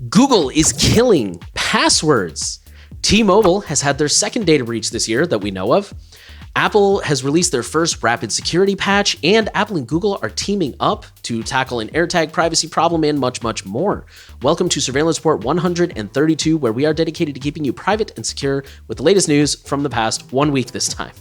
Google is killing passwords. T-Mobile has had their second data breach this year that we know of. Apple has released their first rapid security patch, and Apple and Google are teaming up to tackle an AirTag privacy problem and much, much more. Welcome to Surveillance Report 132, where we are dedicated to keeping you private and secure with the latest news from the past 1 week this time.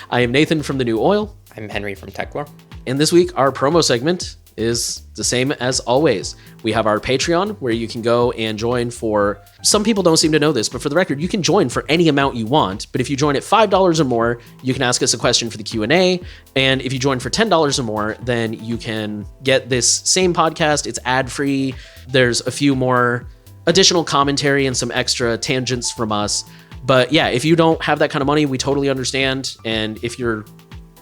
I am Nathan from The New Oil. I'm Henry from Techlore. And this week, our promo segment is the same as always. We have our Patreon, where you can go and join for, some people don't seem to know this, but for the record, you can join for any amount you want. But if you join at $5 or more, you can ask us a question for the Q&A. And if you join for $10 or more, then you can get this same podcast. It's ad-free. There's a few more additional commentary and some extra tangents from us. But yeah, if you don't have that kind of money, we totally understand. And if you're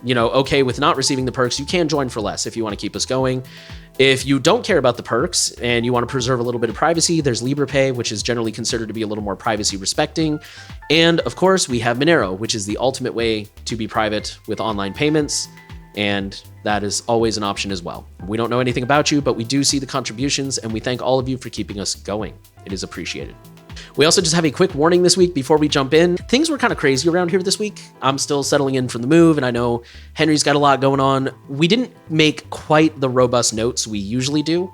okay with not receiving the perks, you can join for less if you want to keep us going. If you don't care about the perks and you want to preserve a little bit of privacy, there's LibrePay, which is generally considered to be a little more privacy respecting. And of course, we have Monero, which is the ultimate way to be private with online payments. And that is always an option as well. We don't know anything about you, but we do see the contributions, and we thank all of you for keeping us going. It is appreciated. We also just have a quick warning this week before we jump in. Things were kind of crazy around here this week. I'm still settling in from the move, and I know Henry's got a lot going on. We didn't make quite the robust notes we usually do.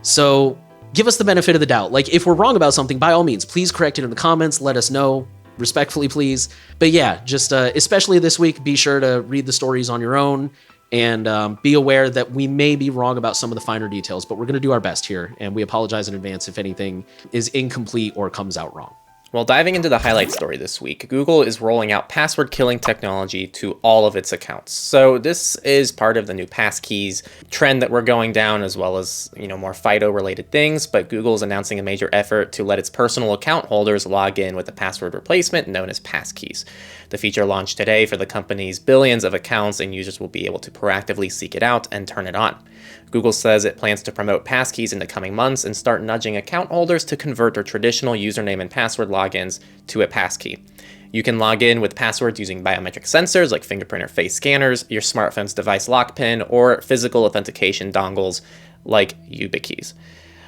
So give us the benefit of the doubt. Like, if we're wrong about something, by all means, please correct it in the comments. Let us know. Respectfully, please. But yeah, just especially this week, be sure to read the stories on your own. And be aware that we may be wrong about some of the finer details, but we're going to do our best here, and we apologize in advance if anything is incomplete or comes out wrong. Well, diving into the highlight story this week, Google is rolling out password killing technology to all of its accounts. So this is part of the new Passkeys trend that we're going down, as well as, more FIDO related things. But Google is announcing a major effort to let its personal account holders log in with a password replacement known as Passkeys. The feature launched today for the company's billions of accounts, and users will be able to proactively seek it out and turn it on. Google says it plans to promote Passkeys in the coming months and start nudging account holders to convert their traditional username and password logins to a passkey. You can log in with passwords using biometric sensors like fingerprint or face scanners, your smartphone's device lock pin, or physical authentication dongles like YubiKeys.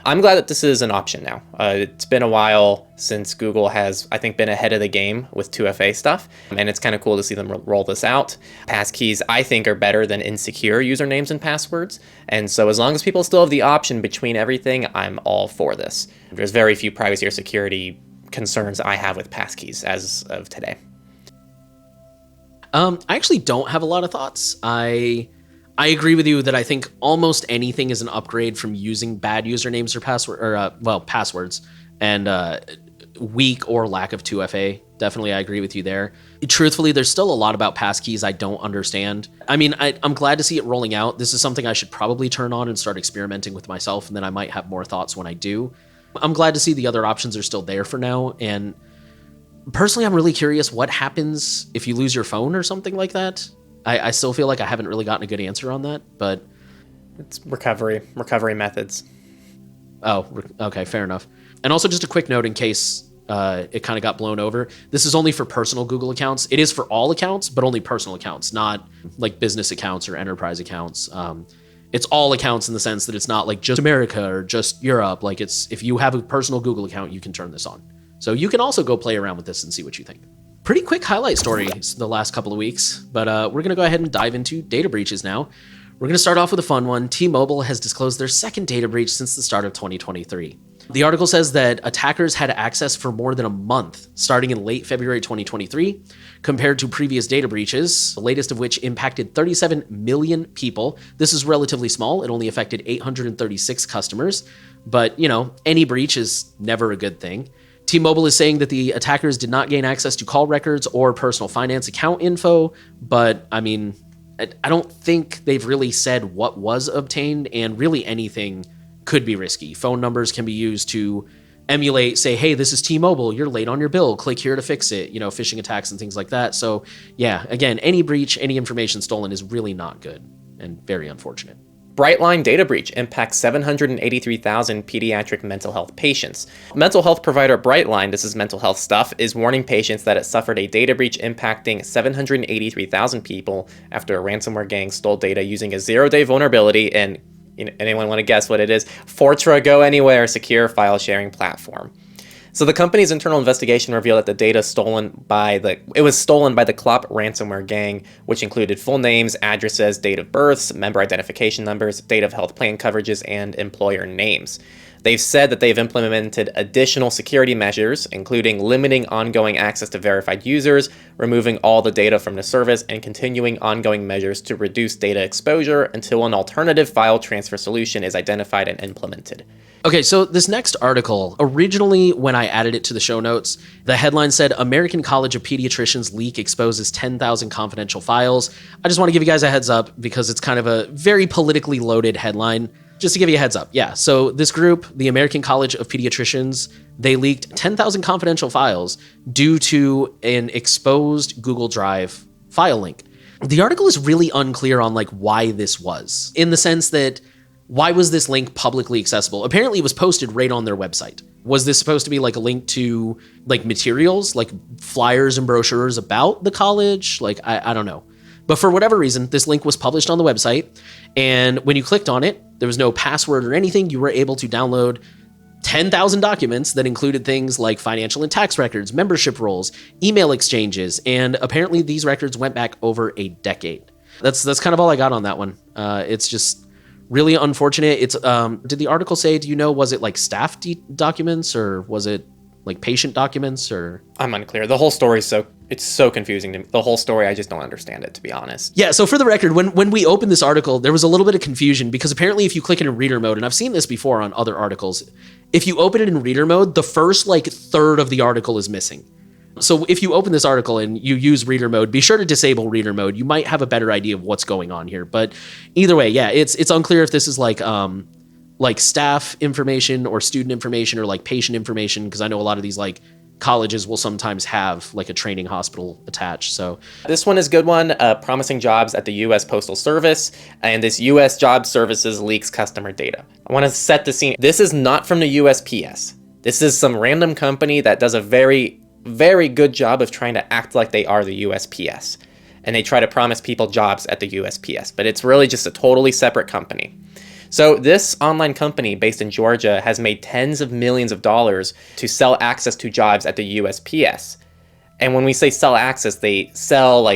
I'm glad that this is an option now. It's been a while since Google has, I think, been ahead of the game with 2FA stuff, and it's kind of cool to see them roll this out. Passkeys, I think, are better than insecure usernames and passwords, and so as long as people still have the option between everything, I'm all for this. There's very few privacy or security concerns I have with Passkeys as of today. I actually don't have a lot of thoughts. I agree with you that I think almost anything is an upgrade from using bad usernames or passwords, and weak or lack of 2FA. Definitely, I agree with you there. Truthfully, there's still a lot about passkeys I don't understand. I mean, I'm glad to see it rolling out. This is something I should probably turn on and start experimenting with myself, and then I might have more thoughts when I do. I'm glad to see the other options are still there for now, and personally, I'm really curious what happens if you lose your phone or something like that. I still feel like I haven't really gotten a good answer on that, but... It's recovery methods. Oh, okay, fair enough. And also just a quick note in case it kind of got blown over. This is only for personal Google accounts. It is for all accounts, but only personal accounts, not like business accounts or enterprise accounts. It's all accounts in the sense that it's not like just America or just Europe. Like, it's, if you have a personal Google account, you can turn this on. So you can also go play around with this and see what you think. Pretty quick highlight stories the last couple of weeks, but we're going to go ahead and dive into data breaches now. We're going to start off with a fun one. T-Mobile has disclosed their second data breach since the start of 2023. The article says that attackers had access for more than a month, starting in late February 2023, compared to previous data breaches, the latest of which impacted 37 million people. This is relatively small. It only affected 836 customers, but, any breach is never a good thing. T-Mobile is saying that the attackers did not gain access to call records or personal finance account info, but I mean, I don't think they've really said what was obtained, and really anything could be risky. Phone numbers can be used to emulate, say, hey, this is T-Mobile, you're late on your bill, click here to fix it, phishing attacks and things like that. So yeah, again, any breach, any information stolen is really not good and very unfortunate. Brightline data breach impacts 783,000 pediatric mental health patients. Mental health provider Brightline, this is mental health stuff, is warning patients that it suffered a data breach impacting 783,000 people after a ransomware gang stole data using a zero-day vulnerability and anyone want to guess what it is? Fortra Go Anywhere secure file sharing platform. So the company's internal investigation revealed that the data was stolen by the Clop ransomware gang, which included full names, addresses, date of births, member identification numbers, date of health plan coverages, and employer names. They've said that they've implemented additional security measures, including limiting ongoing access to verified users, removing all the data from the service, and continuing ongoing measures to reduce data exposure until an alternative file transfer solution is identified and implemented. Okay, so this next article, originally when I added it to the show notes, the headline said, American College of Pediatricians leak exposes 10,000 confidential files. I just want to give you guys a heads up because it's kind of a very politically loaded headline. Just to give you a heads up. Yeah, so this group, the American College of Pediatricians, they leaked 10,000 confidential files due to an exposed Google Drive file link. The article is really unclear on why this was, in the sense that why was this link publicly accessible? Apparently it was posted right on their website. Was this supposed to be a link to materials, like flyers and brochures about the college? I don't know. But for whatever reason, this link was published on the website, and when you clicked on it, there was no password or anything. You were able to download 10,000 documents that included things like financial and tax records, membership rolls, email exchanges, and apparently these records went back over a decade. That's kind of all I got on that one. It's just really unfortunate. It's did the article say, do you know, was it staff documents or was it patient documents or? I'm unclear. The whole story it's so confusing to me. The whole story, I just don't understand it, to be honest. Yeah, so for the record, when we opened this article, there was a little bit of confusion because apparently if you click it in reader mode, and I've seen this before on other articles, if you open it in reader mode, the first third of the article is missing. So if you open this article and you use reader mode, be sure to disable reader mode. You might have a better idea of what's going on here. But either way, yeah, it's unclear if this is staff information or student information or patient information, because I know a lot of these colleges will sometimes have a training hospital attached. So this one is a good one. Promising jobs at the U.S. Postal Service, and this U.S. Job Services leaks customer data. I want to set the scene. This is not from the USPS. This is some random company that does a very, very good job of trying to act like they are the USPS. And they try to promise people jobs at the USPS, but it's really just a totally separate company. So this online company based in Georgia has made tens of millions of dollars to sell access to jobs at the USPS. And when we say sell access, they sell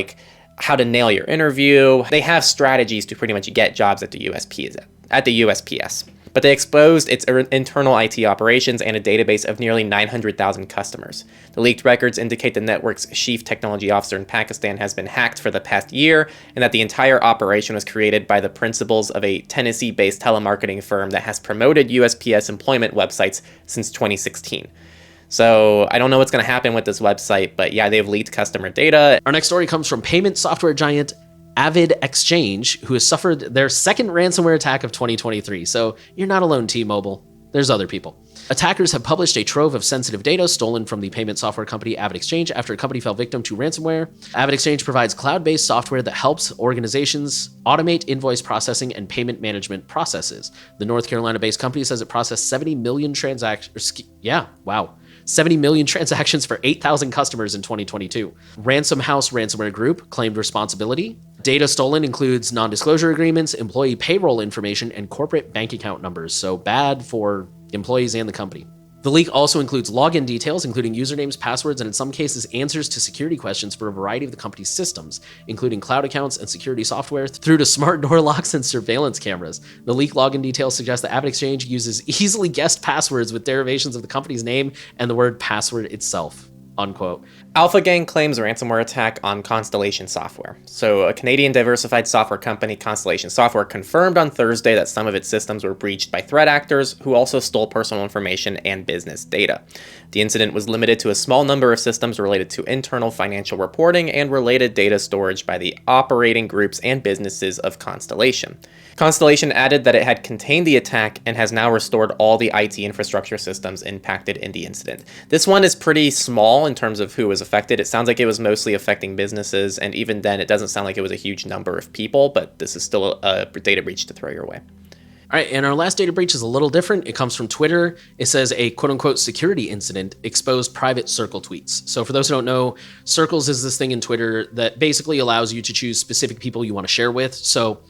how to nail your interview. They have strategies to pretty much get jobs at the USPS. But they exposed its internal IT operations and a database of nearly 900,000 customers. The leaked records indicate the network's chief technology officer in Pakistan has been hacked for the past year, and that the entire operation was created by the principals of a Tennessee-based telemarketing firm that has promoted USPS employment websites since 2016. So I don't know what's going to happen with this website, but yeah, they've leaked customer data. Our next story comes from payment software giant Avid Exchange, who has suffered their second ransomware attack of 2023. So you're not alone, T-Mobile. There's other people. Attackers have published a trove of sensitive data stolen from the payment software company Avid Exchange after a company fell victim to ransomware. Avid Exchange provides cloud-based software that helps organizations automate invoice processing and payment management processes. The North Carolina-based company says it processed 70 million transactions. 70 million transactions for 8,000 customers in 2022. Ransom House Ransomware Group claimed responsibility. Data stolen includes non-disclosure agreements, employee payroll information, and corporate bank account numbers. So bad for employees and the company. The leak also includes login details, including usernames, passwords, and in some cases, answers to security questions for a variety of the company's systems, including cloud accounts and security software, through to smart door locks and surveillance cameras. The leak login details suggest that Avid Exchange uses easily guessed passwords with derivations of the company's name and the word password itself, unquote. Alpha Gang claims ransomware attack on Constellation Software. So a Canadian diversified software company, Constellation Software, confirmed on Thursday that some of its systems were breached by threat actors who also stole personal information and business data. The incident was limited to a small number of systems related to internal financial reporting and related data storage by the operating groups and businesses of Constellation. Constellation added that it had contained the attack and has now restored all the IT infrastructure systems impacted in the incident. This one is pretty small in terms of who was affected. It sounds like it was mostly affecting businesses, and even then it doesn't sound like it was a huge number of people, but this is still a data breach to throw your way. All right, and our last data breach is a little different. It comes from Twitter. It says a quote-unquote security incident exposed private Circle tweets. So for those who don't know, Circles is this thing in Twitter that basically allows you to choose specific people you want to share with. So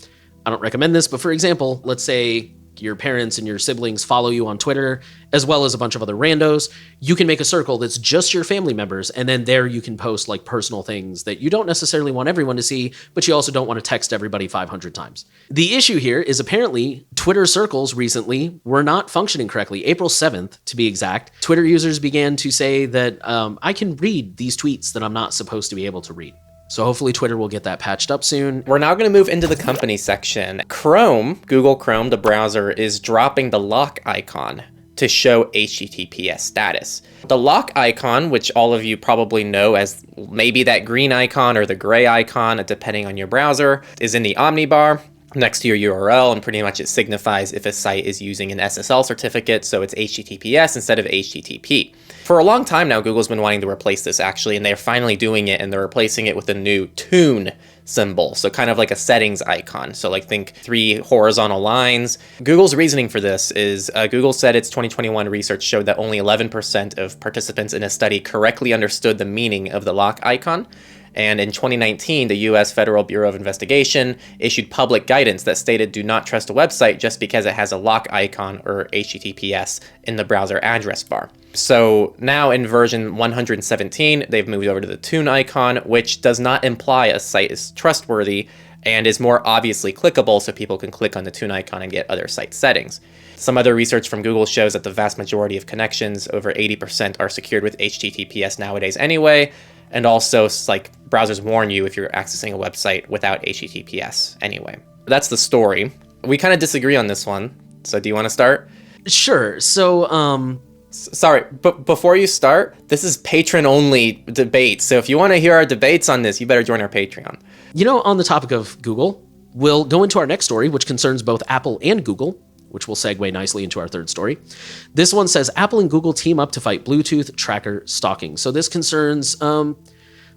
I don't recommend this, but for example, let's say your parents and your siblings follow you on Twitter, as well as a bunch of other randos. You can make a circle that's just your family members, and then there you can post like personal things that you don't necessarily want everyone to see, but you also don't want to text everybody 500 times. The issue here is apparently Twitter circles recently were not functioning correctly. April 7th, to be exact, Twitter users began to say that I can read these tweets that I'm not supposed to be able to read. So hopefully Twitter will get that patched up soon. We're now going to move into the company section. Chrome, Google Chrome, the browser, is dropping the lock icon to show HTTPS status. The lock icon, which all of you probably know as maybe that green icon or the gray icon, depending on your browser, is in the omnibar next to your URL, and pretty much it signifies if a site is using an SSL certificate, so it's HTTPS instead of HTTP. For a long time now, Google's been wanting to replace this actually, and they're finally doing it, and they're replacing it with a new tune symbol, so kind of like a settings icon. So like think 3 horizontal lines. Google's reasoning for this is Google said its 2021 research showed that only 11% of participants in a study correctly understood the meaning of the lock icon. And in 2019, the US Federal Bureau of Investigation issued public guidance that stated do not trust a website just because it has a lock icon or HTTPS in the browser address bar. So now in version 117, they've moved over to the tune icon, which does not imply a site is trustworthy and is more obviously clickable, so people can click on the tune icon and get other site settings. Some other research from Google shows that the vast majority of connections, over 80%, are secured with HTTPS nowadays anyway. And also, like, browsers warn you if you're accessing a website without HTTPS anyway. That's the story. We kind of disagree on this one. So do you want to start? Sure. So, Sorry, but before you start, this is patron-only debate. So if you want to hear our debates on this, you better join our Patreon. You know, on the topic of Google, we'll go into our next story, which concerns both Apple and Google, which will segue nicely into our third story. This one says Apple and Google team up to fight Bluetooth tracker stalking. So this concerns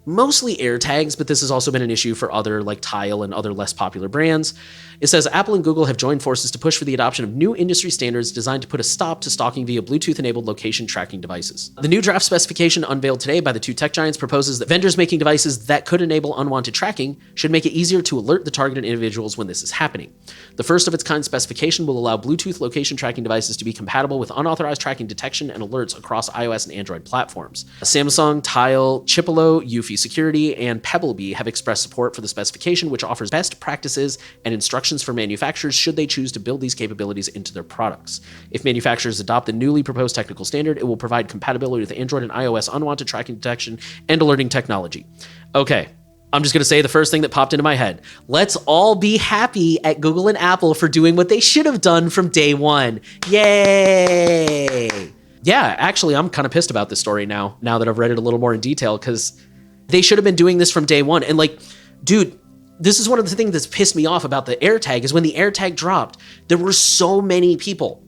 mostly AirTags, but this has also been an issue for other like Tile and other less popular brands. It says Apple and Google have joined forces to push for the adoption of new industry standards designed to put a stop to stalking via Bluetooth-enabled location tracking devices. The new draft specification unveiled today by the two tech giants proposes that vendors making devices that could enable unwanted tracking should make it easier to alert the targeted individuals when this is happening. The first of its kind specification will allow Bluetooth location tracking devices to be compatible with unauthorized tracking detection and alerts across iOS and Android platforms. Samsung, Tile, Chipolo, Eufy Security, and Pebblebee have expressed support for the specification, which offers best practices and instructions for manufacturers should they choose to build these capabilities into their products. If manufacturers adopt the newly proposed technical standard, it will provide compatibility with Android and iOS unwanted tracking detection and alerting technology. Okay, I'm just going to say the first thing that popped into my head. Let's all be happy at Google and Apple for doing what they should have done from day one. Yay! Yeah, actually, I'm kind of pissed about this story now that I've read it a little more in detail, because they should have been doing this from day one. And like, dude, this is one of the things that's pissed me off about the AirTag is when the AirTag dropped, there were so many people,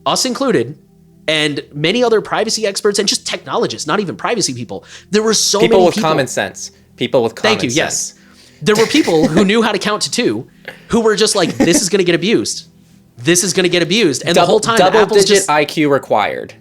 us included, and many other privacy experts and just technologists, not even privacy people. There were so many people with common sense. People with common sense. Thank you, yes. There were people who knew how to count to 2 who were just like, this is going to get abused. This is going to get abused. And the whole time, double-digit IQ required.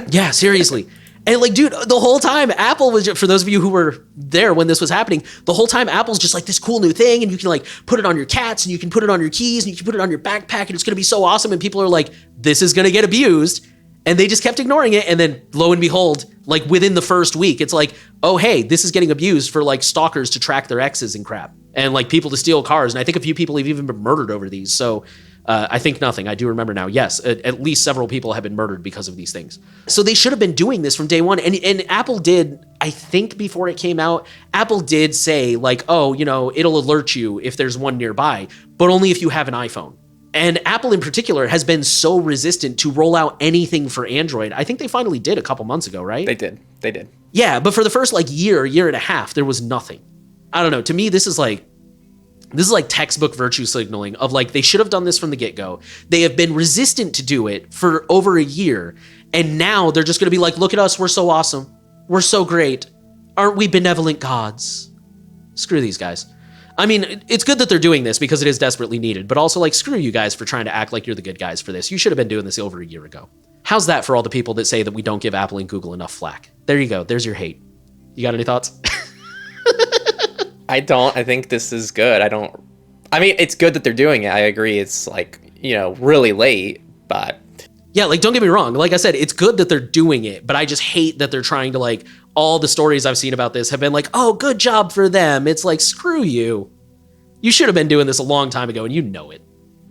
Yeah, seriously. And like, dude, the whole time Apple was, for those of you who were there when this was happening, the whole time Apple's just like this cool new thing, and you can like put it on your cats, and you can put it on your keys, and you can put it on your backpack, and it's going to be so awesome. And people are like, this is going to get abused. And they just kept ignoring it. And then lo and behold, like within the first week, it's like, oh, hey, this is getting abused for like stalkers to track their exes and crap, and like people to steal cars. And I think a few people have even been murdered over these. So I think nothing. I do remember now. Yes, at least several people have been murdered because of these things. So they should have been doing this from day one. And Apple did, I think before it came out, Apple did say like, oh, you know, it'll alert you if there's one nearby, but only if you have an iPhone. And Apple in particular has been so resistant to roll out anything for Android. I think they finally did a couple months ago, right? They did. Yeah, but for the first like year and a half, there was nothing. I don't know. To me, this is like textbook virtue signaling of like, they should have done this from the get-go. They have been resistant to do it for over a year. And now they're just going to be like, look at us. We're so awesome. We're so great. Aren't we benevolent gods? Screw these guys. I mean, it's good that they're doing this because it is desperately needed, but also like, screw you guys for trying to act like you're the good guys for this. You should have been doing this over a year ago. How's that for all the people that say that we don't give Apple and Google enough flack? There you go. There's your hate. You got any thoughts? I don't. I think this is good. I mean, it's good that they're doing it. I agree. It's like, really late, but Yeah, like, don't get me wrong. Like I said, it's good that they're doing it, but I just hate that they're trying to, like, all the stories I've seen about this have been like, oh, good job for them. It's like, screw you. You should have been doing this a long time ago, and you know it.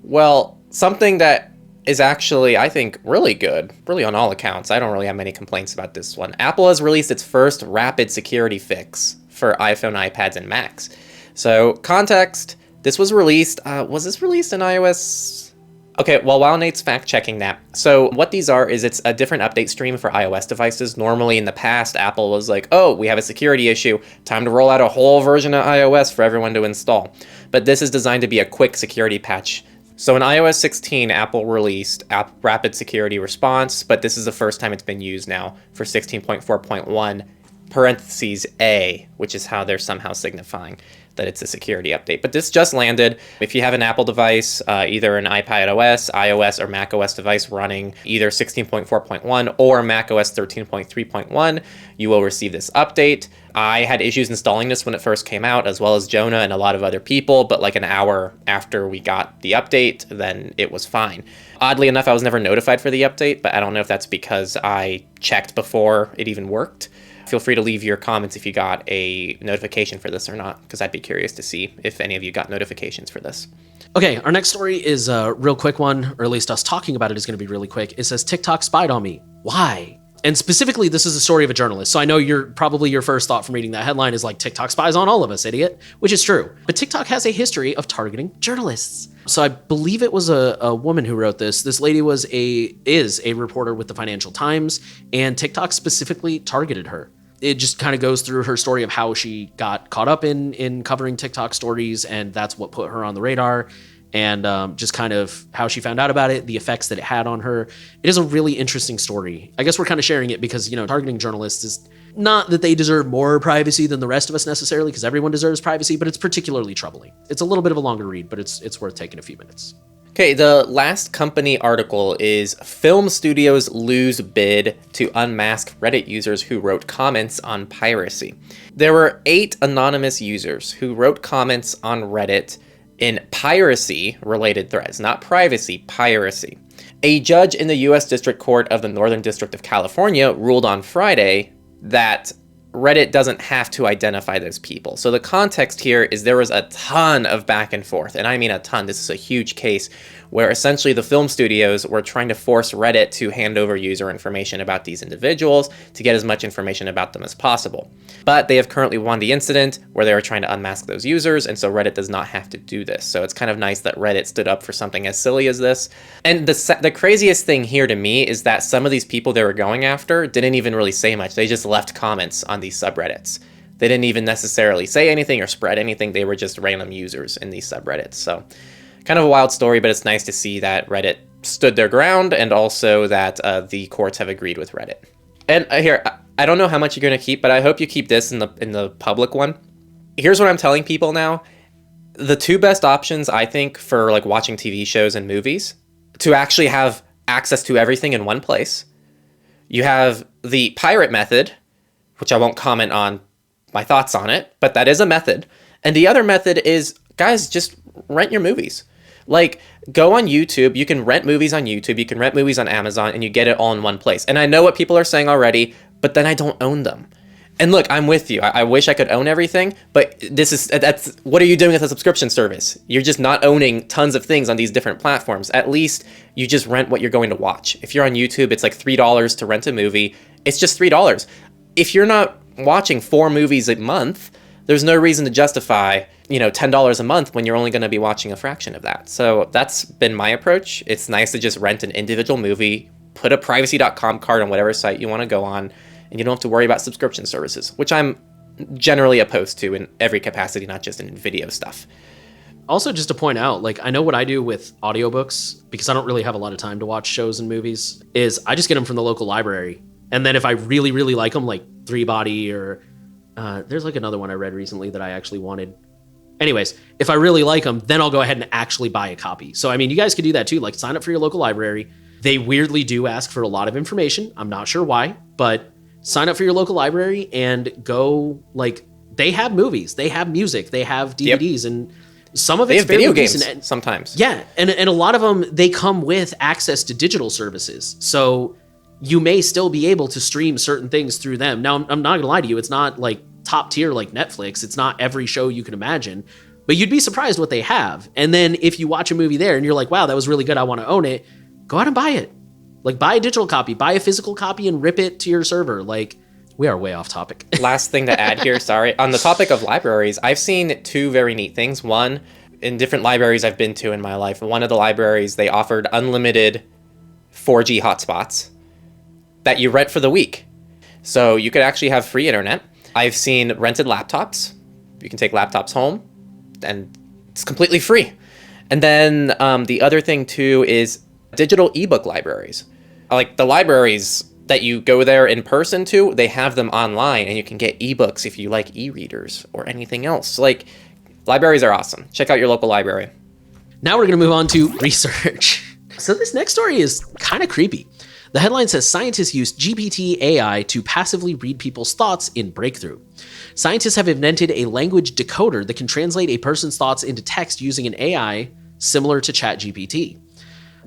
well, something that is actually, I think, really good, really on all accounts. I don't really have many complaints about this one. Apple has released its first rapid security fix for iPhone, iPads, and Macs. So, context, this was released, was this released in iOS? Okay, well, while Nate's fact-checking that, so what these are is it's a different update stream for iOS devices. Normally in the past, Apple was like, oh, we have a security issue, time to roll out a whole version of iOS for everyone to install. But this is designed to be a quick security patch. So in iOS 16, Apple released Rapid Security Response, but this is the first time it's been used now for 16.4.1 parentheses A, which is how they're somehow signifying that it's a security update. But this just landed. If you have an Apple device, either an iPad OS, iOS, or Mac OS device running either 16.4.1 or Mac OS 13.3.1, you will receive this update. I had issues installing this when it first came out, as well as Jonah and a lot of other people, but like an hour after we got the update, then it was fine. Oddly enough, I was never notified for the update, but I don't know if that's because I checked before it even worked. Feel free to leave your comments if you got a notification for this or not, because I'd be curious to see if any of you got notifications for this. Okay, our next story is a real quick one, or at least us talking about it is going to be really quick. It says, TikTok spied on me. Why? And specifically, this is the story of a journalist. So I know your first thought from reading that headline is like, TikTok spies on all of us, idiot, which is true. But TikTok has a history of targeting journalists. So I believe it was a woman who wrote this. This lady is a reporter with the Financial Times, and TikTok specifically targeted her. It just kind of goes through her story of how she got caught up in covering TikTok stories, and that's what put her on the radar, and just kind of how she found out about it, the effects that it had on her. It is a really interesting story. I guess we're kind of sharing it because, targeting journalists is not that they deserve more privacy than the rest of us necessarily, because everyone deserves privacy, but it's particularly troubling. It's a little bit of a longer read, but it's worth taking a few minutes. Okay, the last company article is film studios lose bid to unmask Reddit users who wrote comments on piracy. There were 8 anonymous users who wrote comments on Reddit in piracy-related threads, not privacy, piracy. A judge in the U.S. District Court of the Northern District of California ruled on Friday that Reddit doesn't have to identify those people. So the context here is there was a ton of back and forth, and I mean a ton. This is a huge case where essentially the film studios were trying to force Reddit to hand over user information about these individuals to get as much information about them as possible. But they have currently won the incident where they were trying to unmask those users, and so Reddit does not have to do this. So it's kind of nice that Reddit stood up for something as silly as this. And the craziest thing here to me is that some of these people they were going after didn't even really say much. They just left comments on these subreddits. They didn't even necessarily say anything or spread anything. They were just random users in these subreddits. So kind of a wild story, but it's nice to see that Reddit stood their ground, and also that the courts have agreed with Reddit. And here, I don't know how much you're going to keep, but I hope you keep this in the public one. Here's what I'm telling people now. The 2 best options, I think, for like watching TV shows and movies, to actually have access to everything in one place. You have the pirate method, which I won't comment on my thoughts on it, but that is a method. And the other method is, guys, just rent your movies. Like, go on YouTube, you can rent movies on YouTube, you can rent movies on Amazon, and you get it all in one place. And I know what people are saying already, but then I don't own them. And look, I'm with you. I wish I could own everything, but that's what are you doing with a subscription service? You're just not owning tons of things on these different platforms. At least you just rent what you're going to watch. If you're on YouTube, it's like $3 to rent a movie. It's just $3. If you're not watching 4 movies a month, there's no reason to justify, $10 a month when you're only going to be watching a fraction of that. So that's been my approach. It's nice to just rent an individual movie, put a privacy.com card on whatever site you want to go on, and you don't have to worry about subscription services, which I'm generally opposed to in every capacity, not just in video stuff. Also, just to point out, like, I know what I do with audiobooks, because I don't really have a lot of time to watch shows and movies, is I just get them from the local library. And then if I really, really like them, like Three Body or there's like another one I read recently that I actually wanted. Anyways, if I really like them, then I'll go ahead and actually buy a copy. So, I mean, you guys could do that too. Like, sign up for your local library. They weirdly do ask for a lot of information. I'm not sure why, but sign up for your local library and go, like, they have movies, they have music, they have DVDs. Yep. And Some of They it's have video fairly games recent. sometimes. Yeah, and a lot of them, they come with access to digital services. So you may still be able to stream certain things through them. Now, I'm not going to lie to you. It's not like top tier like Netflix. It's not every show you can imagine. But you'd be surprised what they have. And then if you watch a movie there and you're like, wow, that was really good, I want to own it, go out and buy it. Like, buy a digital copy, buy a physical copy and rip it to your server. Like, we are way off topic. Last thing to add here, sorry. On the topic of libraries, I've seen two very neat things. One, in different libraries I've been to in my life, one of the libraries, they offered unlimited 4G hotspots that you rent for the week. So you could actually have free internet. I've seen rented laptops. You can take laptops home, and it's completely free. And then the other thing too is digital ebook libraries. Like the libraries that you go there in person to, they have them online, and you can get ebooks if you like e-readers or anything else. Like, libraries are awesome. Check out your local library. Now we're going to move on to research. So this next story is kind of creepy. The headline says scientists use GPT AI to passively read people's thoughts in breakthrough. Scientists have invented a language decoder that can translate a person's thoughts into text using an AI similar to ChatGPT.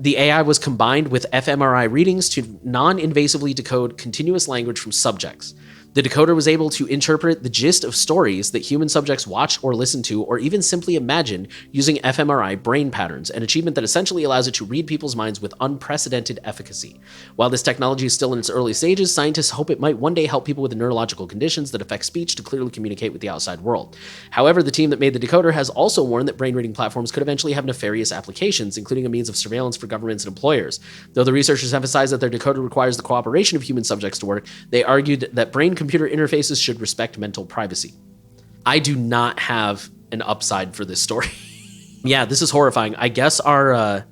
The AI was combined with fMRI readings to non-invasively decode continuous language from subjects. The decoder was able to interpret the gist of stories that human subjects watch or listen to, or even simply imagine, using fMRI brain patterns, an achievement that essentially allows it to read people's minds with unprecedented efficacy. While this technology is still in its early stages, scientists hope it might one day help people with neurological conditions that affect speech to clearly communicate with the outside world. However, the team that made the decoder has also warned that brain reading platforms could eventually have nefarious applications, including a means of surveillance for governments and employers. Though the researchers emphasized that their decoder requires the cooperation of human subjects to work, they argued that brain-computer interfaces should respect mental privacy. I do not have an upside for this story. Yeah, this is horrifying. I guess I've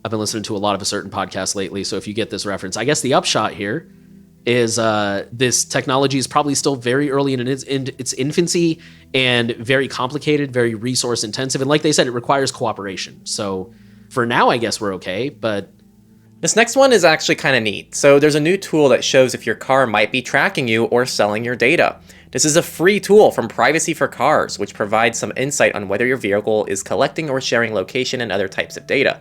been listening to a lot of a certain podcast lately, so if you get this reference, I guess the upshot here is this technology is probably still very early in its infancy and very complicated, very resource intensive, and like they said, it requires cooperation. So for now, I guess we're okay, but this next one is actually kind of neat. So there's a new tool that shows if your car might be tracking you or selling your data. This is a free tool from Privacy for Cars, which provides some insight on whether your vehicle is collecting or sharing location and other types of data.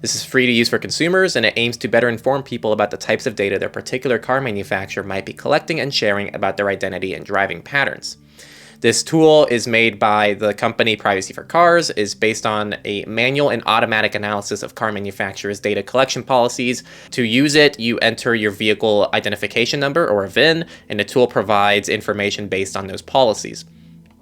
This is free to use for consumers, and it aims to better inform people about the types of data their particular car manufacturer might be collecting and sharing about their identity and driving patterns. This tool is made by the company Privacy for Cars, is based on a manual and automatic analysis of car manufacturers' data collection policies. To use it, you enter your vehicle identification number, or a VIN, and the tool provides information based on those policies.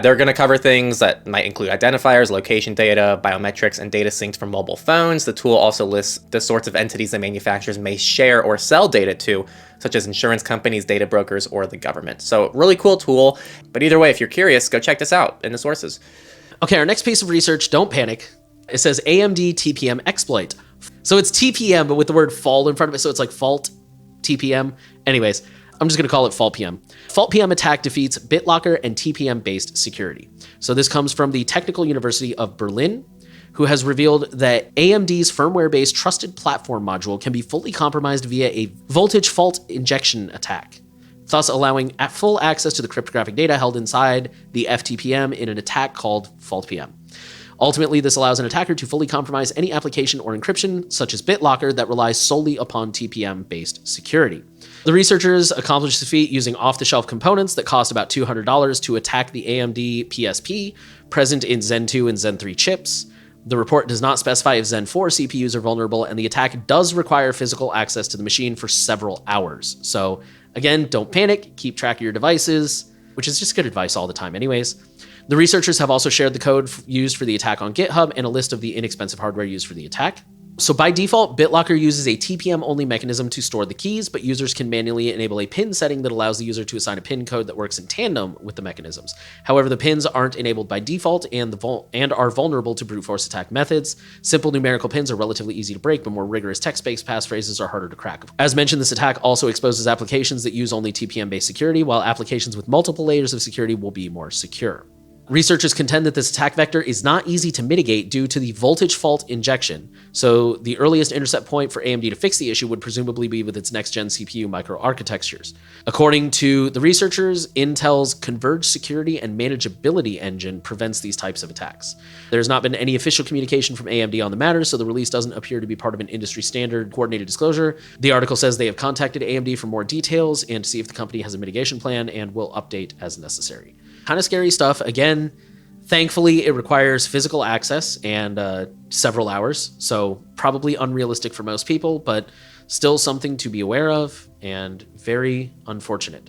They're going to cover things that might include identifiers, location data, biometrics, and data synced from mobile phones. The tool also lists the sorts of entities that manufacturers may share or sell data to, such as insurance companies, data brokers, or the government. So really cool tool. But either way, if you're curious, go check this out in the sources. Okay, our next piece of research, don't panic. It says AMD TPM exploit. So it's TPM, but with the word fault in front of it, so it's like fault TPM. Anyways, I'm just going to call it Fault PM. Fault PM attack defeats BitLocker and TPM-based security. So this comes from the Technical University of Berlin, who has revealed that AMD's firmware-based trusted platform module can be fully compromised via a voltage fault injection attack, thus allowing full access to the cryptographic data held inside the FTPM in an attack called Fault PM. Ultimately, this allows an attacker to fully compromise any application or encryption, such as BitLocker, that relies solely upon TPM-based security. The researchers accomplished the feat using off-the-shelf components that cost about $200 to attack the AMD PSP present in Zen 2 and Zen 3 chips. The report does not specify if Zen 4 CPUs are vulnerable, and the attack does require physical access to the machine for several hours. So again, don't panic, keep track of your devices, which is just good advice all the time anyways. The researchers have also shared the code used for the attack on GitHub and a list of the inexpensive hardware used for the attack. So by default, BitLocker uses a TPM-only mechanism to store the keys, but users can manually enable a PIN setting that allows the user to assign a PIN code that works in tandem with the mechanisms. However, the PINs aren't enabled by default and are vulnerable to brute force attack methods. Simple numerical PINs are relatively easy to break, but more rigorous text-based passphrases are harder to crack. As mentioned, this attack also exposes applications that use only TPM-based security, while applications with multiple layers of security will be more secure. Researchers contend that this attack vector is not easy to mitigate due to the voltage fault injection, so the earliest intercept point for AMD to fix the issue would presumably be with its next-gen CPU microarchitectures. According to the researchers, Intel's converged security and manageability engine prevents these types of attacks. There's not been any official communication from AMD on the matter, so the release doesn't appear to be part of an industry-standard coordinated disclosure. The article says they have contacted AMD for more details and to see if the company has a mitigation plan and will update as necessary. Kind of scary stuff. Again, thankfully, it requires physical access and several hours, so probably unrealistic for most people, but still something to be aware of and very unfortunate.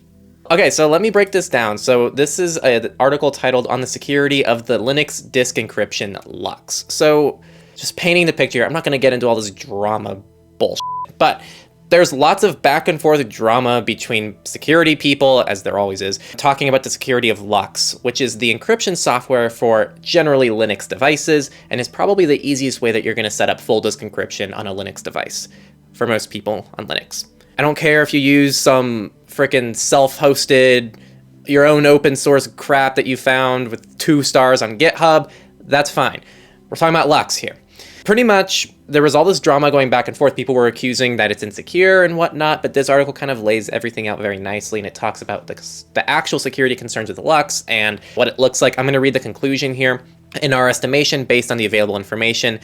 Okay, so let me break this down. So this is an article titled On the Security of the Linux Disk Encryption LUKS. So just painting the picture, I'm not going to get into all this drama bullshit, but there's lots of back and forth drama between security people, as there always is, talking about the security of LUKS, which is the encryption software for generally Linux devices, and is probably the easiest way that you're going to set up full disk encryption on a Linux device for most people on Linux. I don't care if you use some frickin' self-hosted, your own open source crap that you found with 2 stars on GitHub, that's fine. We're talking about LUKS here. Pretty much, there was all this drama going back and forth. People were accusing that it's insecure and whatnot, but this article kind of lays everything out very nicely, and it talks about the actual security concerns with the LUKS and what it looks like. I'm going to read the conclusion here. In our estimation, based on the available information,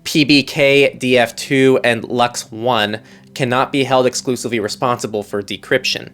PBK, DF2, and LUKS1 cannot be held exclusively responsible for decryption.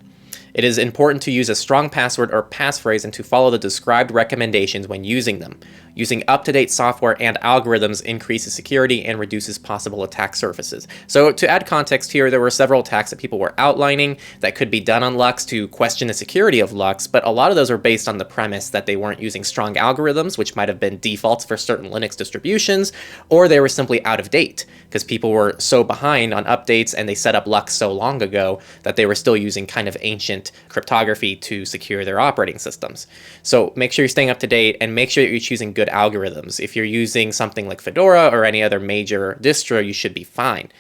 It is important to use a strong password or passphrase and to follow the described recommendations when using them. Using up-to-date software and algorithms increases security and reduces possible attack surfaces. So to add context here, there were several attacks that people were outlining that could be done on LUKS to question the security of LUKS, but a lot of those are based on the premise that they weren't using strong algorithms, which might have been defaults for certain Linux distributions, or they were simply out of date, because people were so behind on updates and they set up LUKS so long ago that they were still using kind of ancient cryptography to secure their operating systems. So make sure you're staying up to date and make sure that you're choosing good algorithms. If you're using something like Fedora or any other major distro, you should be fine.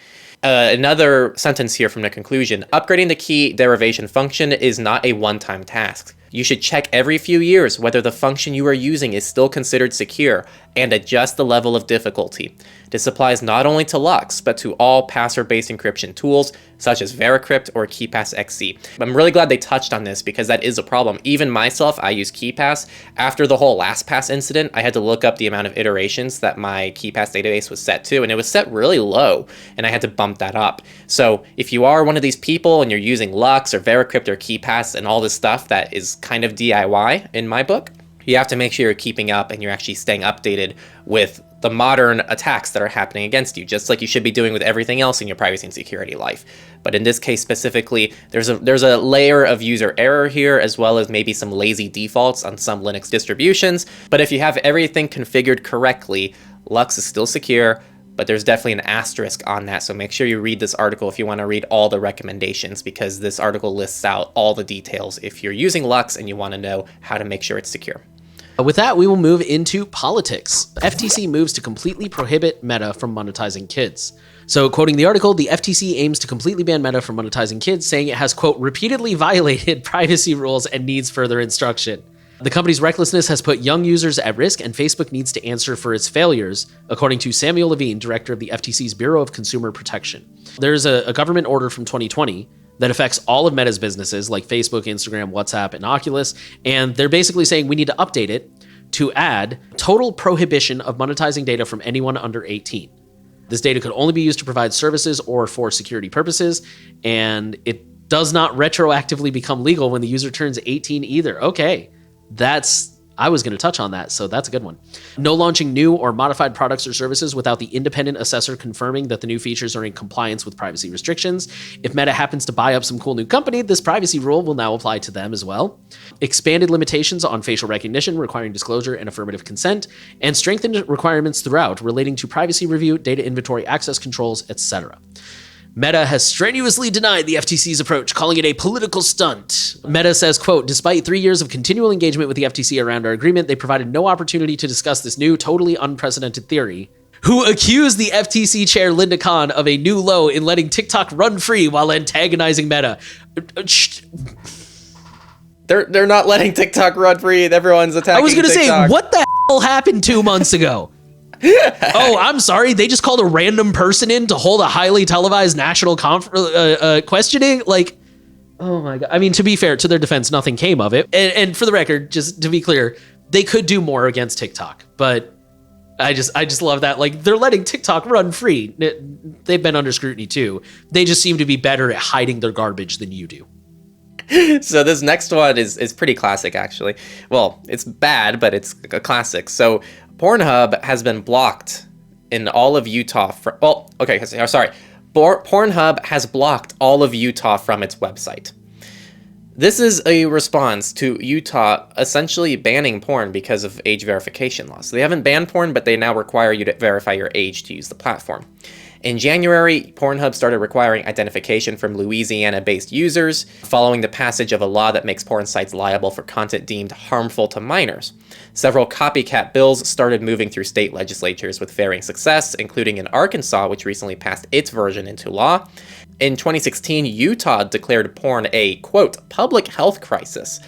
Another sentence here from the conclusion: upgrading the key derivation function is not a one-time task. You should check every few years whether the function you are using is still considered secure and adjust the level of difficulty. This applies not only to LUKS, but to all password-based encryption tools, such as Veracrypt or KeePassXC. I'm really glad they touched on this because that is a problem. Even myself, I use KeePass. After the whole LastPass incident, I had to look up the amount of iterations that my KeePass database was set to, and it was set really low, and I had to bump that up. So if you are one of these people and you're using LUKS or Veracrypt or KeePass and all this stuff that is kind of DIY in my book, you have to make sure you're keeping up and you're actually staying updated with the modern attacks that are happening against you, just like you should be doing with everything else in your privacy and security life. But in this case specifically, there's a layer of user error here, as well as maybe some lazy defaults on some Linux distributions. But if you have everything configured correctly, LUKS is still secure, but there's definitely an asterisk on that. So make sure you read this article if you want to read all the recommendations, because this article lists out all the details if you're using LUKS and you want to know how to make sure it's secure. With that, we will move into politics. FTC moves to completely prohibit Meta from monetizing kids. So, quoting the article, the FTC aims to completely ban Meta from monetizing kids, saying it has, quote, repeatedly violated privacy rules and needs further instruction. The company's recklessness has put young users at risk, and Facebook needs to answer for its failures, according to Samuel Levine, director of the FTC's Bureau of Consumer Protection. There's a government order from 2020 that affects all of Meta's businesses like Facebook, Instagram, WhatsApp, and Oculus, and they're basically saying we need to update it to add total prohibition of monetizing data from anyone under 18. This data could only be used to provide services or for security purposes, and it does not retroactively become legal when the user turns 18 either. Okay, I was going to touch on that, so that's a good one. No launching new or modified products or services without the independent assessor confirming that the new features are in compliance with privacy restrictions. If Meta happens to buy up some cool new company, this privacy rule will now apply to them as well. Expanded limitations on facial recognition requiring disclosure and affirmative consent, and strengthened requirements throughout relating to privacy review, data inventory, access controls, etc. Meta has strenuously denied the FTC's approach, calling it a political stunt. Meta says, quote, despite 3 years of continual engagement with the FTC around our agreement, they provided no opportunity to discuss this new, totally unprecedented theory. Who accused the FTC chair Linda Khan of a new low in letting TikTok run free while antagonizing Meta. They're not letting TikTok run free. Everyone's attacking. I was gonna TikTok. say, what the hell happened 2 months ago? Oh, I'm sorry. They just called a random person in to hold a highly televised national questioning. Like, oh my God. I mean, to be fair, to their defense, nothing came of it. And for the record, just to be clear, they could do more against TikTok, but I just love that. Like, they're letting TikTok run free. They've been under scrutiny too. They just seem to be better at hiding their garbage than you do. So this next one is pretty classic, actually. Well, it's bad, but it's a classic. So Pornhub has been blocked in all of Utah. Pornhub has blocked all of Utah from its website. This is a response to Utah essentially banning porn because of age verification laws. So they haven't banned porn, but they now require you to verify your age to use the platform. In January, Pornhub started requiring identification from Louisiana-based users following the passage of a law that makes porn sites liable for content deemed harmful to minors. Several copycat bills started moving through state legislatures with varying success, including in Arkansas, which recently passed its version into law. In 2016, Utah declared porn a, quote, public health crisis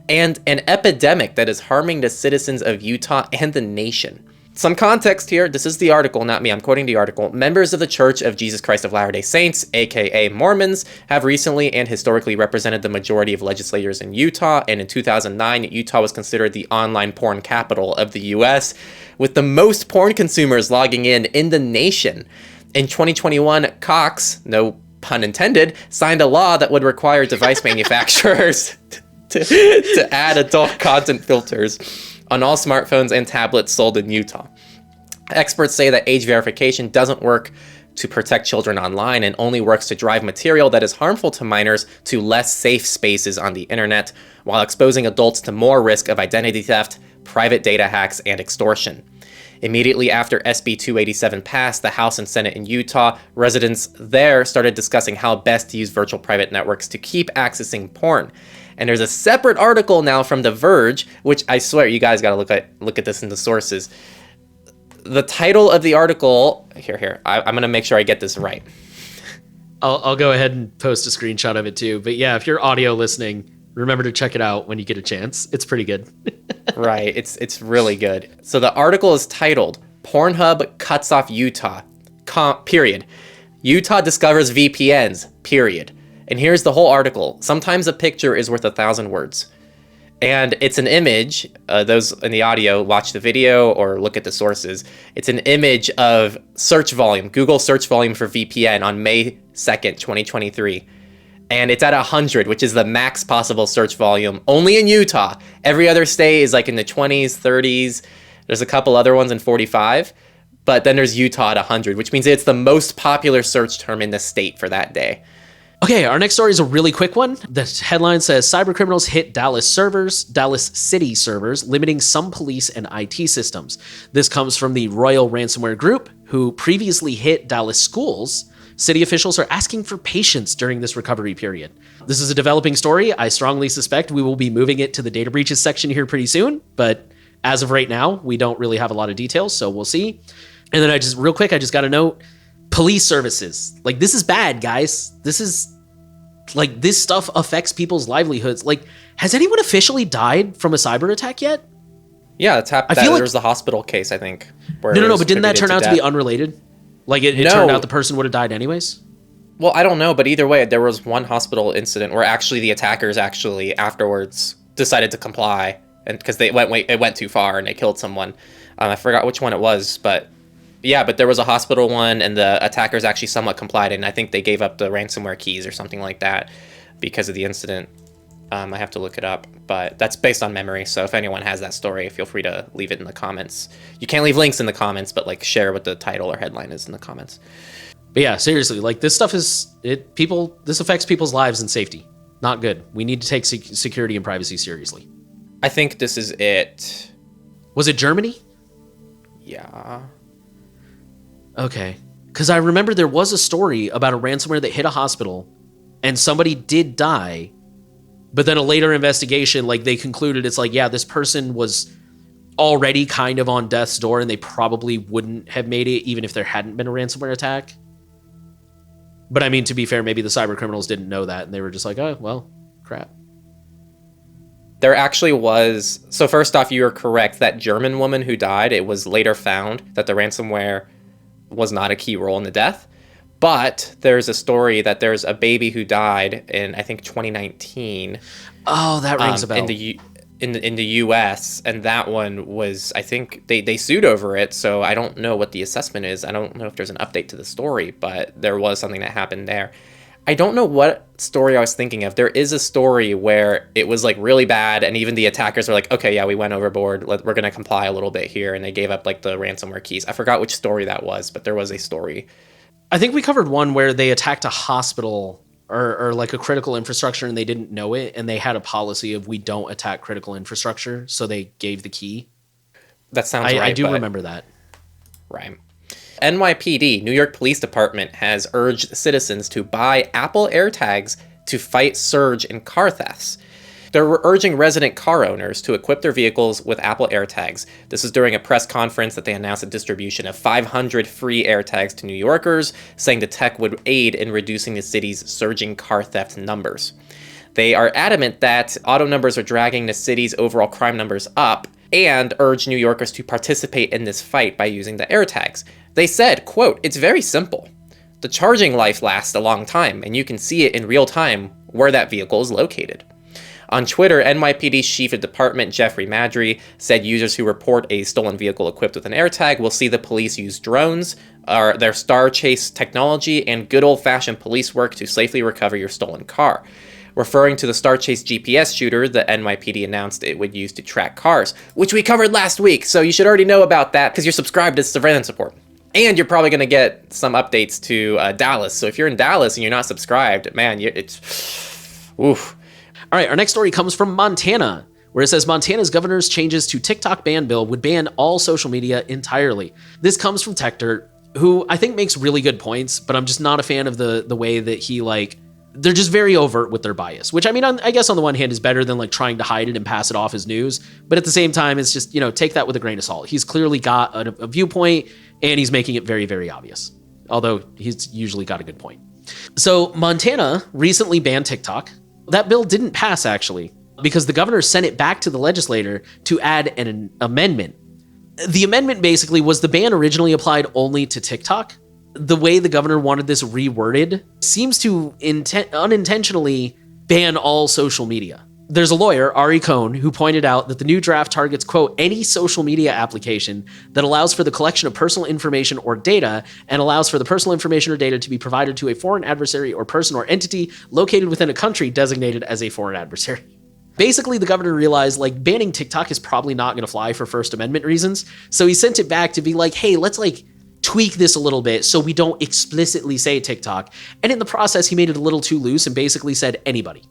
and an epidemic that is harming the citizens of Utah and the nation. Some context here. This is the article, not me. I'm quoting the article. Members of the Church of Jesus Christ of Latter-day Saints, aka Mormons, have recently and historically represented the majority of legislators in Utah, and in 2009, Utah was considered the online porn capital of the U.S., with the most porn consumers logging in the nation. In 2021, Cox, no pun intended, signed a law that would require device manufacturers to add adult content filters on all smartphones and tablets sold in Utah. Experts say that age verification doesn't work to protect children online and only works to drive material that is harmful to minors to less safe spaces on the internet, while exposing adults to more risk of identity theft, private data hacks, and extortion. Immediately after SB 287 passed the House and Senate in Utah, residents there started discussing how best to use virtual private networks to keep accessing porn. And there's a separate article now from The Verge, which I swear you guys got to look at this in the sources. The title of the article, I'm going to make sure I get this right. I'll go ahead and post a screenshot of it too. But yeah, if you're audio listening, remember to check it out when you get a chance. It's pretty good. Right. It's really good. So the article is titled, Pornhub Cuts Off Utah, period. Utah discovers VPNs, period. And here's the whole article. Sometimes a picture is worth 1,000 words. And it's an image. Those in the audio, watch the video or look at the sources. It's an image of search volume, Google search volume for VPN on May 2nd, 2023. And it's at 100, which is the max possible search volume, only in Utah. Every other state is like in the 20s, 30s. There's a couple other ones in 45. But then there's Utah at 100, which means it's the most popular search term in the state for that day. Okay, our next story is a really quick one. The headline says, cybercriminals hit Dallas City servers, limiting some police and IT systems. This comes from the Royal Ransomware Group, who previously hit Dallas schools. City officials are asking for patience during this recovery period. This is a developing story. I strongly suspect we will be moving it to the data breaches section here pretty soon, but as of right now, we don't really have a lot of details, so we'll see. And then I just got to note, police services. Like, this is bad, guys. This stuff affects people's livelihoods. Like, has anyone officially died from a cyber attack yet? Yeah, it's happened. There was the hospital case, I think. No, but didn't that turn out to be unrelated? Like, it turned out the person would have died anyways? Well, I don't know, but either way, there was one hospital incident where actually the attackers afterwards decided to comply, and because it went too far and they killed someone. I forgot which one it was, but yeah, but there was a hospital one, and the attackers actually somewhat complied, and I think they gave up the ransomware keys or something like that because of the incident. I have to look it up, but that's based on memory. So if anyone has that story, feel free to leave it in the comments. You can't leave links in the comments, but like share what the title or headline is in the comments. But yeah, seriously, like this stuff this affects people's lives and safety. Not good. We need to take security and privacy seriously. I think this is it. Was it Germany? Yeah. Okay. Because I remember there was a story about a ransomware that hit a hospital and somebody did die. But then a later investigation, like they concluded it's like, yeah, this person was already kind of on death's door and they probably wouldn't have made it even if there hadn't been a ransomware attack. But I mean, to be fair, maybe the cyber criminals didn't know that and they were just like, oh, well, crap. There actually was... So first off, you are correct. That German woman who died, it was later found that the ransomware was not a key role in the death. But there's a story that there's a baby who died in, I think, 2019. Oh, that rings a bell. In the U.S., and that one was, I think, they sued over it, so I don't know what the assessment is. I don't know if there's an update to the story, but there was something that happened there. I don't know what story I was thinking of. There is a story where it was like really bad, and even the attackers were like, okay, yeah, we went overboard. We're going to comply a little bit here, and they gave up like the ransomware keys. I forgot which story that was, but there was a story. I think we covered one where they attacked a hospital or like a critical infrastructure and they didn't know it, and they had a policy of we don't attack critical infrastructure, so they gave the key. That sounds right. I do remember that. Right. NYPD, New York Police Department, has urged citizens to buy Apple AirTags to fight surge in car thefts. They're urging resident car owners to equip their vehicles with Apple AirTags. This is during a press conference that they announced a distribution of 500 free AirTags to New Yorkers, saying the tech would aid in reducing the city's surging car theft numbers. They are adamant that auto numbers are dragging the city's overall crime numbers up, and urge New Yorkers to participate in this fight by using the AirTags. They said, quote, "It's very simple. The charging life lasts a long time, and you can see it in real time where that vehicle is located." On Twitter, NYPD Chief of Department Jeffrey Madry said users who report a stolen vehicle equipped with an AirTag will see the police use drones, their Star Chase technology, and good old-fashioned police work to safely recover your stolen car. Referring to the Star Chase GPS shooter that NYPD announced it would use to track cars, which we covered last week, so you should already know about that because you're subscribed to Surveillance Report. And you're probably going to get some updates to Dallas. So if you're in Dallas and you're not subscribed, man, it's... Oof. All right, our next story comes from Montana, where it says Montana's governor's changes to TikTok ban bill would ban all social media entirely. This comes from Techlore, who I think makes really good points, but I'm just not a fan of the way that he, like... They're just very overt with their bias, which I mean, I guess on the one hand is better than like trying to hide it and pass it off as news. But at the same time, it's just, take that with a grain of salt. He's clearly got a viewpoint and he's making it very, very obvious. Although he's usually got a good point. So Montana recently banned TikTok. That bill didn't pass actually, because the governor sent it back to the legislature to add an amendment. The amendment basically was the ban originally applied only to TikTok. The way the governor wanted this reworded seems to unintentionally ban all social media. There's a lawyer, Ari Cohn, who pointed out that the new draft targets, quote, any social media application that allows for the collection of personal information or data and allows for the personal information or data to be provided to a foreign adversary or person or entity located within a country designated as a foreign adversary. Basically, the governor realized, like, banning TikTok is probably not going to fly for First Amendment reasons. So he sent it back to be like, hey, let's, like, tweak this a little bit so we don't explicitly say TikTok. And in the process, he made it a little too loose and basically said anybody.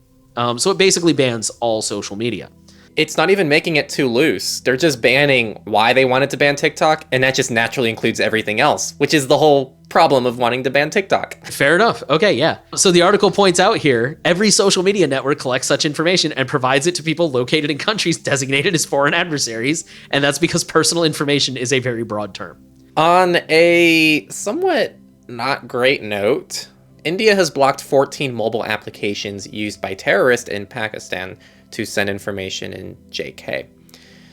So it basically bans all social media. It's not even making it too loose. They're just banning why they wanted to ban TikTok, and that just naturally includes everything else, which is the whole problem of wanting to ban TikTok. Fair enough. Okay, yeah. So the article points out here, every social media network collects such information and provides it to people located in countries designated as foreign adversaries, and that's because personal information is a very broad term. On a somewhat not great note, India has blocked 14 mobile applications used by terrorists in Pakistan to send information in JK.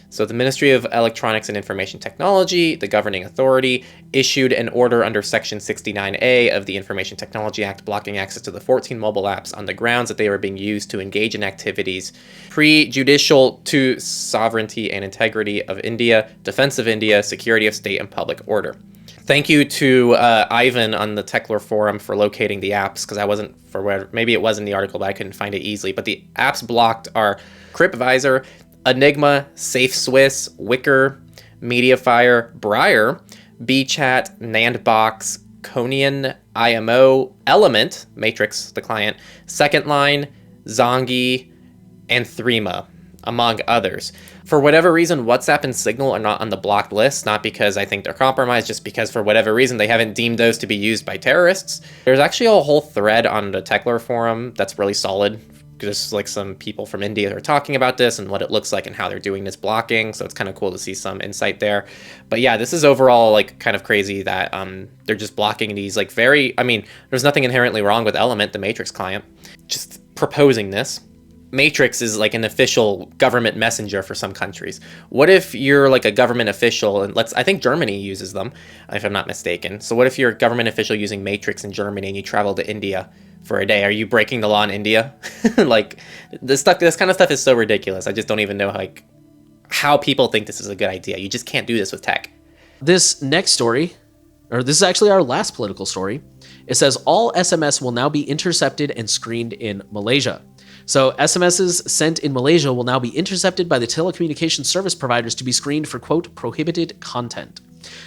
So the Ministry of Electronics and Information Technology, the governing authority, issued an order under Section 69A of the Information Technology Act blocking access to the 14 mobile apps on the grounds that they were being used to engage in activities prejudicial to sovereignty and integrity of India, defense of India, security of state, and public order. Thank you to Ivan on the Techlore forum for locating the apps, because I wasn't, for where, maybe it was in the article, but I couldn't find it easily. But the apps blocked are CryptVisor, Enigma, Safe Swiss, Wicker, Mediafire, Briar, BChat, Nandbox, Conian, IMO, Element, Matrix, the client, Second Line, Zongi, and Threema, among others. For whatever reason, WhatsApp and Signal are not on the blocked list, not because I think they're compromised, just because for whatever reason they haven't deemed those to be used by terrorists. There's actually a whole thread on the Techlore forum that's really solid. There's like some people from India that are talking about this and what it looks like and how they're doing this blocking, so it's kind of cool to see some insight there. But yeah, this is overall like kind of crazy that they're just blocking these like very, I mean, there's nothing inherently wrong with Element, the Matrix client, just proposing this. Matrix is like an official government messenger for some countries. What if you're like a government official, and I think Germany uses them, if I'm not mistaken. So what if you're a government official using Matrix in Germany and you travel to India for a day? Are you breaking the law in India? Like this kind of stuff is so ridiculous. I just don't even know like how people think this is a good idea. You just can't do this with tech. This next story, or this is actually our last political story. It says all SMS will now be intercepted and screened in Malaysia. So SMSs sent in Malaysia will now be intercepted by the telecommunications service providers to be screened for, quote, prohibited content.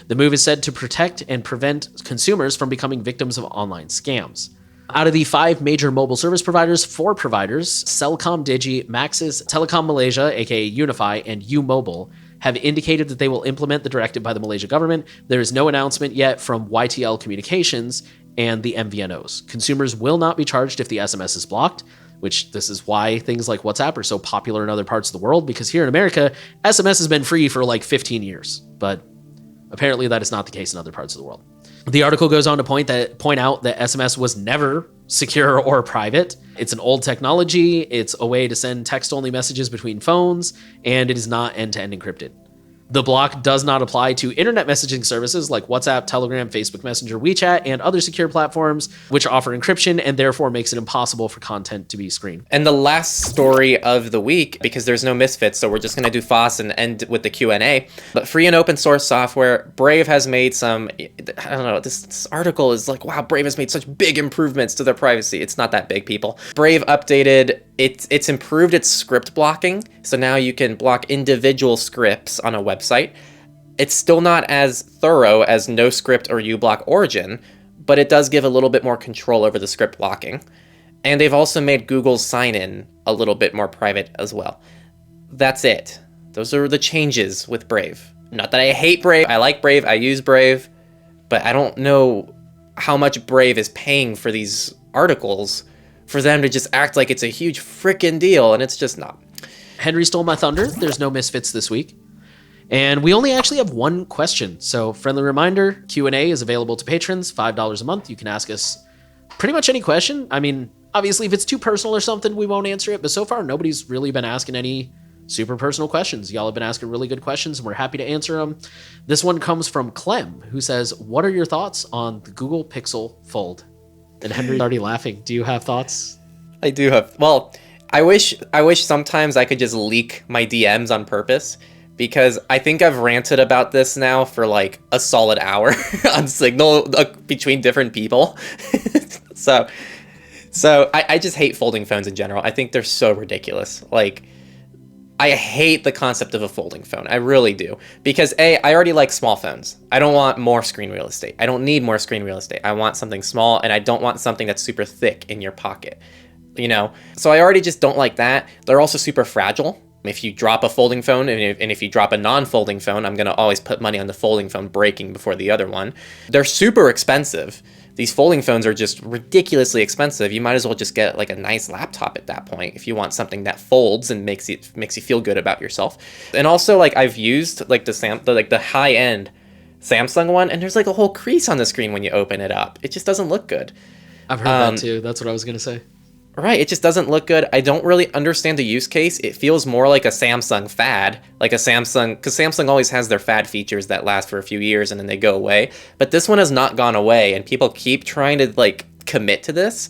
The move is said to protect and prevent consumers from becoming victims of online scams. Out of the 5 major mobile service providers, 4 providers, Celcom Digi, Maxis, Telecom Malaysia, aka Unify, and U-Mobile, have indicated that they will implement the directive by the Malaysia government. There is no announcement yet from YTL Communications and the MVNOs. Consumers will not be charged if the SMS is blocked, which this is why things like WhatsApp are so popular in other parts of the world, because here in America, SMS has been free for like 15 years, but apparently that is not the case in other parts of the world. The article goes on to point out that SMS was never secure or private. It's an old technology, it's a way to send text-only messages between phones, and it is not end-to-end encrypted. The block does not apply to internet messaging services like WhatsApp, Telegram, Facebook Messenger, WeChat, and other secure platforms which offer encryption and therefore makes it impossible for content to be screened. And the last story of the week, because there's no Misfits, so we're just going to do FOSS and end with the Q&A. But free and open source software, Brave has made some, I don't know, this article is like, wow, Brave has made such big improvements to their privacy. It's not that big, people. Brave updated, it's improved its script blocking, so now you can block individual scripts on a website. It's still not as thorough as NoScript or uBlock Origin, but it does give a little bit more control over the script blocking. And they've also made Google's sign-in a little bit more private as well. That's it. Those are the changes with Brave. Not that I hate Brave, I like Brave, I use Brave, but I don't know how much Brave is paying for these articles for them to just act like it's a huge frickin' deal, and it's just not. Henry stole my thunder. There's no Misfits this week. And we only actually have one question. So friendly reminder, Q&A is available to patrons, $5 a month. You can ask us pretty much any question. I mean, obviously, if it's too personal or something, we won't answer it. But so far, nobody's really been asking any super personal questions. Y'all have been asking really good questions, and we're happy to answer them. This one comes from Clem, who says, what are your thoughts on the Google Pixel Fold? And Henry's already laughing. Do you have thoughts? I do have. Well, I wish sometimes I could just leak my DMs on purpose, because I think I've ranted about this now for like a solid hour on Signal between different people. So I just hate folding phones in general. I think they're so ridiculous. Like, I hate the concept of a folding phone. I really do. Because I already like small phones. I don't want more screen real estate. I don't need more screen real estate. I want something small, and I don't want something that's super thick in your pocket. You know? So I already just don't like that. They're also super fragile. If you drop a folding phone, and if you drop a non-folding phone, I'm going to always put money on the folding phone breaking before the other one. They're super expensive. These folding phones are just ridiculously expensive. You might as well just get like a nice laptop at that point if you want something that folds and makes you feel good about yourself. And also, like, I've used like the high-end Samsung one, and there's like a whole crease on the screen when you open it up. It just doesn't look good. I've heard that too. That's what I was going to say. Right, it just doesn't look good. I don't really understand the use case. It feels more like a Samsung fad, like a Samsung, because Samsung always has their fad features that last for a few years and then they go away. But this one has not gone away, and people keep trying to like commit to this.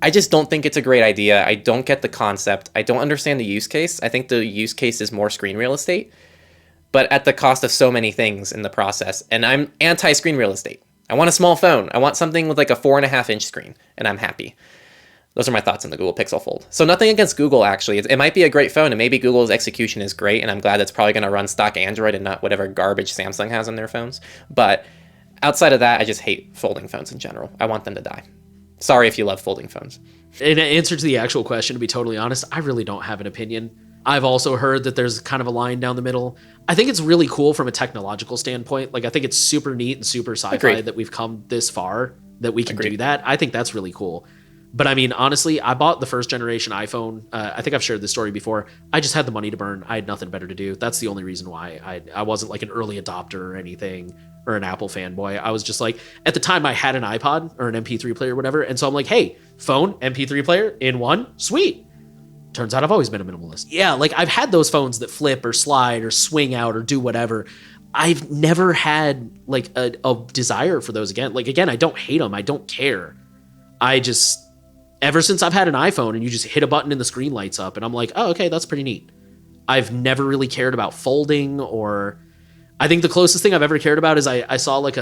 I just don't think it's a great idea. I don't get the concept. I don't understand the use case. I think the use case is more screen real estate, but at the cost of so many things in the process. And I'm anti-screen real estate. I want a small phone. I want something with like a 4.5-inch screen, and I'm happy. Those are my thoughts on the Google Pixel Fold. So nothing against Google, actually. It might be a great phone, and maybe Google's execution is great, and I'm glad that's probably going to run stock Android and not whatever garbage Samsung has on their phones. But outside of that, I just hate folding phones in general. I want them to die. Sorry if you love folding phones. In answer to the actual question, to be totally honest, I really don't have an opinion. I've also heard that there's kind of a line down the middle. I think it's really cool from a technological standpoint. Like, I think it's super neat and super sci-fi Agreed. that we've come this far, that we can Agreed. do that. I think that's really cool. But I mean, honestly, I bought the first generation iPhone. I think I've shared this story before. I just had the money to burn. I had nothing better to do. That's the only reason why. I wasn't like an early adopter or anything, or an Apple fanboy. I was just like, at the time I had an iPod or an MP3 player or whatever. And so I'm like, hey, phone, MP3 player in one, sweet. Turns out I've always been a minimalist. Yeah, like I've had those phones that flip or slide or swing out or do whatever. I've never had like a desire for those again. Like, again, I don't hate them. I don't care. I just, ever since I've had an iPhone and you just hit a button and the screen lights up and I'm like, oh, okay, that's pretty neat. I've never really cared about folding, or I think the closest thing I've ever cared about is I saw like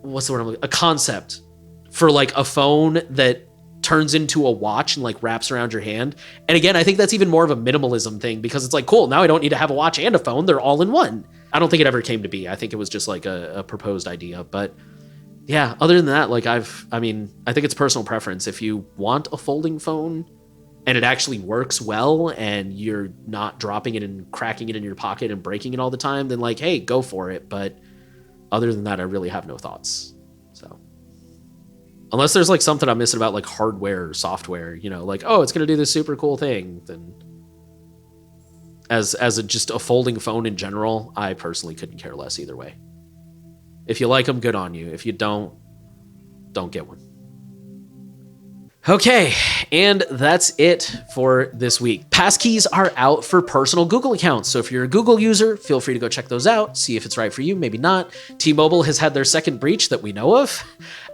what's the word? A concept for like a phone that turns into a watch and like wraps around your hand. And again, I think that's even more of a minimalism thing, because it's like, cool, now I don't need to have a watch and a phone. They're all in one. I don't think it ever came to be. I think it was just like a proposed idea. But yeah, other than that, like I think it's personal preference. If you want a folding phone and it actually works well and you're not dropping it and cracking it in your pocket and breaking it all the time, then like, hey, go for it. But other than that, I really have no thoughts. So unless there's like something I'm missing about like hardware or software, you know, like, oh, it's going to do this super cool thing, then just a folding phone in general, I personally couldn't care less either way. If you like them, good on you. If you don't get one. Okay, and that's it for this week. Passkeys are out for personal Google accounts, so if you're a Google user, feel free to go check those out, see if it's right for you, maybe not. T-Mobile has had their second breach that we know of.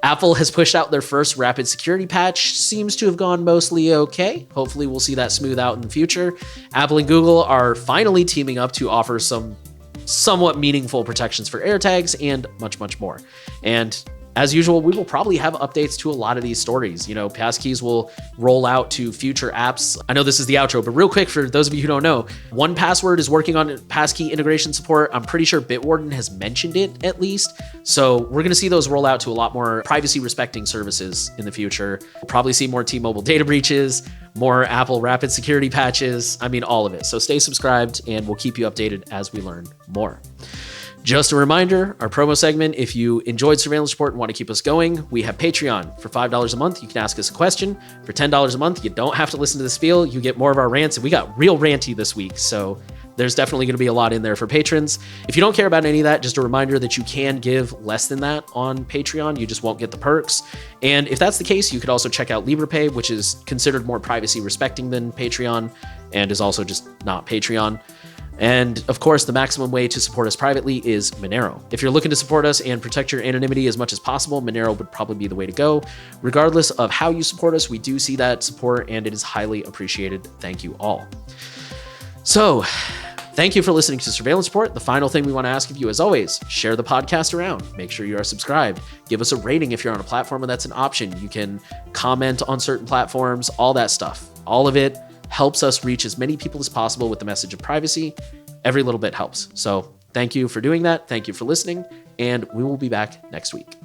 Apple has pushed out their first rapid security patch, seems to have gone mostly okay. Hopefully we'll see that smooth out in the future. Apple and Google are finally teaming up to offer some somewhat meaningful protections for AirTags and much, much more. And as usual, we will probably have updates to a lot of these stories. You know, Passkeys will roll out to future apps. I know this is the outro, but real quick, for those of you who don't know, 1Password is working on passkey integration support. I'm pretty sure Bitwarden has mentioned it at least. So we're going to see those roll out to a lot more privacy respecting services in the future. We'll probably see more T-Mobile data breaches, more Apple rapid security patches. I mean, all of it. So stay subscribed and we'll keep you updated as we learn more. Just a reminder, our promo segment, if you enjoyed Surveillance Report and want to keep us going, we have Patreon. For $5 a month, you can ask us a question. For $10 a month, you don't have to listen to the spiel. You get more of our rants, and we got real ranty this week, so there's definitely going to be a lot in there for patrons. If you don't care about any of that, just a reminder that you can give less than that on Patreon. You just won't get the perks. And if that's the case, you could also check out LibrePay, which is considered more privacy respecting than Patreon and is also just not Patreon. And of course, the maximum way to support us privately is Monero. If you're looking to support us and protect your anonymity as much as possible, Monero would probably be the way to go. Regardless of how you support us, we do see that support and it is highly appreciated. Thank you all. So, thank you for listening to Surveillance Report. The final thing we want to ask of you, as always, share the podcast around. Make sure you are subscribed. Give us a rating if you're on a platform and that's an option. You can comment on certain platforms, all that stuff. All of it helps us reach as many people as possible with the message of privacy. Every little bit helps. So thank you for doing that. Thank you for listening, and we will be back next week.